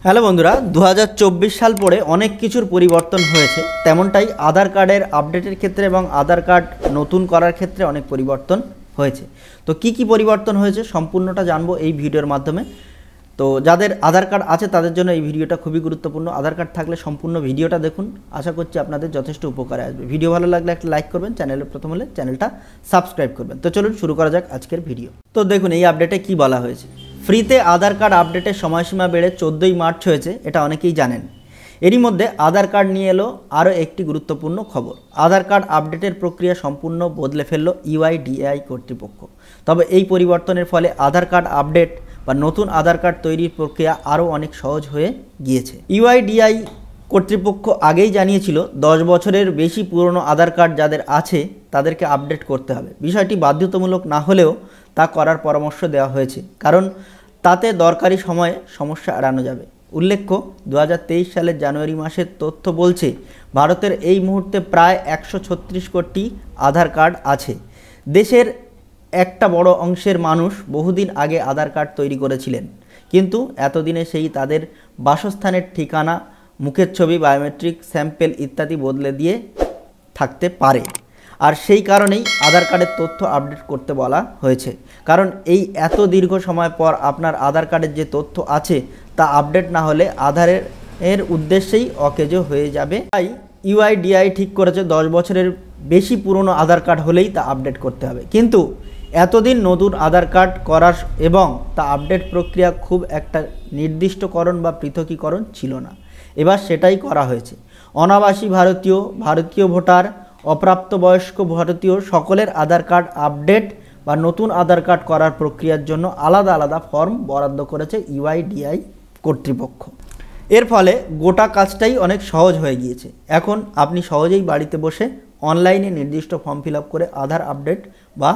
Hello বন্ধুরা, 2024 সাল পরে অনেক কিছুর পরিবর্তন হয়েছে, তেমনটাই আধার কার্ডের আপডেটের ক্ষেত্রে এবং আধার কার্ড নতুন করার ক্ষেত্রে অনেক পরিবর্তন হয়েছে। তো কি কি পরিবর্তন হয়েছে সম্পূর্ণটা জানবো এই ভিডিওর মাধ্যমে। তো যাদের আধার কার্ড আছে তাদের জন্য এই ভিডিওটা খুবই গুরুত্বপূর্ণ। আধার কার্ড থাকলে সম্পূর্ণ ভিডিওটা দেখুন, আশা করছি আপনাদের যথেষ্ট উপকারে আসবে। ভিডিও ভালো লাগলে একটা লাইক করবেন, চ্যানেলে প্রথম হলে চ্যানেলটা সাবস্ক্রাইব করবেন। তো চলুন শুরু করা যাক আজকের ভিডিও। তো দেখুন এই আপডেটে কি বলা হয়েছে। ফ্রিতে আধার কার্ড আপডেটের সময়সীমা বেড়ে 14ই মার্চ হয়েছে, এটা অনেকেই জানেন। এরই মধ্যে আধার কার্ড নিয়ে এলো আরও একটি গুরুত্বপূর্ণ খবর। আধার কার্ড আপডেটের প্রক্রিয়া সম্পূর্ণ বদলে ফেললো ইউআইডিএআই কর্তৃপক্ষ। তবে এই পরিবর্তনের ফলে আধার কার্ড আপডেট বা নতুন আধার কার্ড তৈরির প্রক্রিয়া আরও অনেক সহজ হয়ে গিয়েছে। ইউআইডিএআই কর্তৃপক্ষ আগেই জানিয়েছিল 10 বছরের বেশি পুরনো আধার কার্ড যাদের আছে তাদেরকে আপডেট করতে হবে। বিষয়টি বাধ্যতামূলক না হলেও তা করার পরামর্শ দেওয়া হয়েছে, কারণ তাতে দরকারি সময়ে সমস্যা এড়ানো যাবে। উল্লেখ্য, 2023 সালের জানুয়ারি মাসের তথ্য বলছে ভারতের এই মুহূর্তে প্রায় 136 কোটি আধার কার্ড আছে। দেশের একটা বড় অংশের মানুষ বহুদিন আগে আধার কার্ড তৈরি করেছিলেন, কিন্তু এতদিনে সেই তাদের বাসস্থানের ঠিকানা, মুখের ছবি, বায়োমেট্রিক স্যাম্পেল ইত্যাদি বদলে দিয়ে থাকতে পারে। আর সেই কারণেই আধার কার্ডের তথ্য আপডেট করতে বলা হয়েছে, কারণ এই এত দীর্ঘ সময় পর আপনার আধার কার্ডের যে তথ্য আছে তা আপডেট না হলে আধারের উদ্দেশ্যেই অকেজো হয়ে যাবে। তাই ইউআইডিএআই ঠিক করেছে 10 বছরের বেশি পুরনো আধার কার্ড হলেই তা আপডেট করতে হবে। কিন্তু এতদিন নতুন আধার কার্ড করার এবং তা আপডেট প্রক্রিয়া খুব একটা নির্দিষ্টকরণ বা পৃথকীকরণ ছিল না। এবার সেটাই করা হয়েছে। অনাবাসী ভারতীয় ভোটার, অপ্রাপ্তবয়স্ক ভারতীয় সকলের আধার কার্ড আপডেট বা নতুন আধার কার্ড করার প্রক্রিয়ার জন্য আলাদা আলাদা ফর্ম বরাদ্দ করেছে ইউআইডিএআই কর্তৃপক্ষ। এর ফলে গোটা কাজটাই অনেক সহজ হয়ে গিয়েছে। এখন আপনি সহজেই বাড়িতে বসে অনলাইনে নির্দিষ্ট ফর্ম ফিল আপ করে আধার আপডেট বা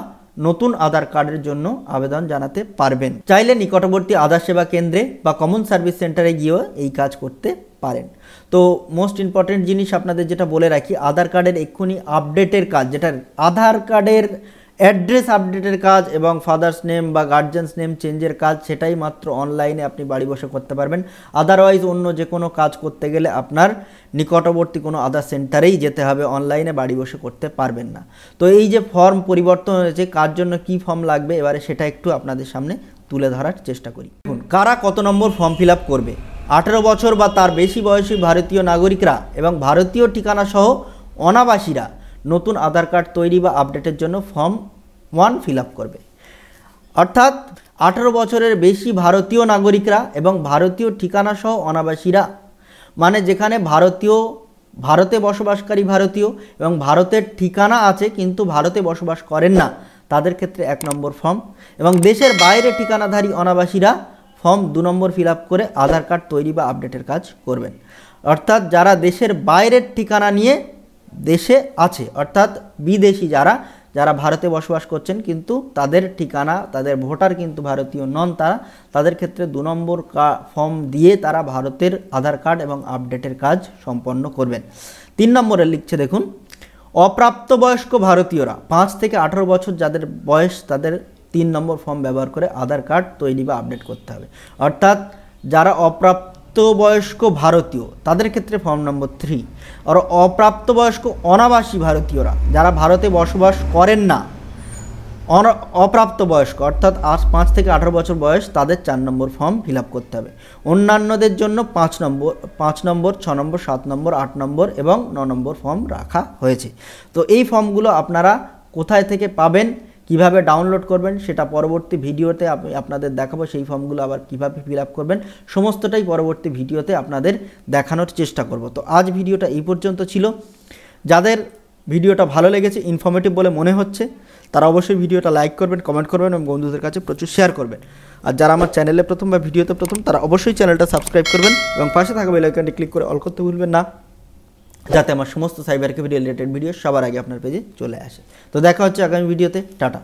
নতুন আধার কার্ডের জন্য আবেদন জানাতে পারবেন। চাইলে নিকটবর্তী আধার সেবা কেন্দ্রে বা কমন সার্ভিস সেন্টারে গিয়েও এই কাজ করতে পারেন। তো মোস্ট ইম্পর্টেন্ট জিনিস আপনাদের যেটা বলে রাখি, আধার কার্ডের এক্ষুনি আপডেটের কাজ, যেটা আধার কার্ডের অ্যাড্রেস আপডেটের কাজ এবং ফাদার্স নেম বা গার্জিয়ানস নেম চেঞ্জের কাজ, সেটাই মাত্র অনলাইনে আপনি বাড়ি বসে করতে পারবেন। আদারওয়াইজ অন্য যে কোনো কাজ করতে গেলে আপনার নিকটবর্তী কোনো আধার সেন্টারেই যেতে হবে, অনলাইনে বাড়ি বসে করতে পারবেন না। তো এই যে ফর্ম পরিবর্তন হয়েছে, কার জন্য কি ফর্ম লাগবে এবারে সেটা একটু আপনাদের সামনে তুলে ধরার চেষ্টা করি। দেখুন, কারা কত নম্বর ফর্ম ফিল আপ করবে। 18 বছর বা তার বেশি বয়সী ভারতীয় নাগরিকরা এবং ভারতীয় ঠিকানা সহ অনাবাসীরা নতুন আধার কার্ড তৈরি বা আপডেটের জন্য ফর্ম 1 ফিল আপ করবে। অর্থাৎ 18 বছরের বেশি ভারতীয় নাগরিকরা এবং ভারতীয় ঠিকানা সহ অনাবাসীরা, মানে যেখানে ভারতে বসবাসকারী ভারতীয় এবং ভারতের ঠিকানা আছে কিন্তু ভারতে বসবাস করেন না, তাদের ক্ষেত্রে 1 নম্বর ফর্ম। এবং দেশের বাইরে ঠিকানাধারী অনাবাসীরা ফর্ম 2 নম্বর ফিল আপ করে আধার কার্ড তৈরি বা আপডেটের কাজ করবেন। অর্থাৎ যারা দেশের বাইরের ঠিকানা নিয়ে দেশে আছে, অর্থাৎ বিদেশি যারা ভারতে বসবাস করছেন কিন্তু তাদের ঠিকানা, তাদের ভোটার কিন্তু ভারতীয় নন, তাদের ক্ষেত্রে 2 নম্বর ফর্ম দিয়ে তারা ভারতের আধার কার্ড এবং আপডেটের কাজ সম্পন্ন করবেন। 3 নম্বরে লিখছে দেখুন, অপ্রাপ্তবয়স্ক ভারতীয়রা 5 থেকে 18 বছর যাদের বয়স তাদের 3 নম্বর ফর্ম ব্যবহার করে আধার কার্ড তৈরি বা আপডেট করতে হবে। অর্থাৎ যারা অপ্রাপ্তবয়স্ক ভারতীয় তাদের ক্ষেত্রে ফর্ম নম্বর 3। আর অপ্রাপ্তবয়স্ক অনাবাসী ভারতীয়রা যারা ভারতে বসবাস করেন না, অপ্রাপ্তবয়স্ক অর্থাৎ 5 থেকে 18 বছর বয়স, তাদের 4 নম্বর ফর্ম ফিল আপ করতে হবে। অন্যান্যদের জন্য 5 নম্বর, 6 নম্বর, 7 নম্বর, 8 নম্বর এবং 9 নম্বর ফর্ম রাখা হয়েছে। তো এই ফর্মগুলো আপনারা কোথায় থেকে পাবেন, কিভাবে ডাউনলোড করবেন সেটা পরবর্তী ভিডিওতে আপনাদের দেখাবো। সেই ফর্মগুলো আবার কিভাবে ফিল আপ করবেন সমস্তটাই পরবর্তী ভিডিওতে আপনাদের দেখানোর চেষ্টা করব। তো আজ ভিডিওটা এই পর্যন্ত ছিল। যাদের ভিডিওটা ভালো লেগেছে, ইনফরমেটিভ বলে মনে হচ্ছে, তারা অবশ্যই ভিডিওটা লাইক করবেন, কমেন্ট করবেন এবং বন্ধুদের কাছে প্রচুর শেয়ার করবেন। আর যারা আমার চ্যানেলে প্রথম বা ভিডিওতে প্রথম, তারা অবশ্যই চ্যানেলটা সাবস্ক্রাইব করবেন এবং পাশে থাকা বেল আইকনটি ক্লিক করে অল করতে ভুলবেন না, যাতে আমার সমস্ত সাইবার ক্রাইম রিলেটেড ভিডিও সবার আগে আপনার পেজে চলে আসে। তো দেখা হচ্ছে আগামী ভিডিওতে। টাটা।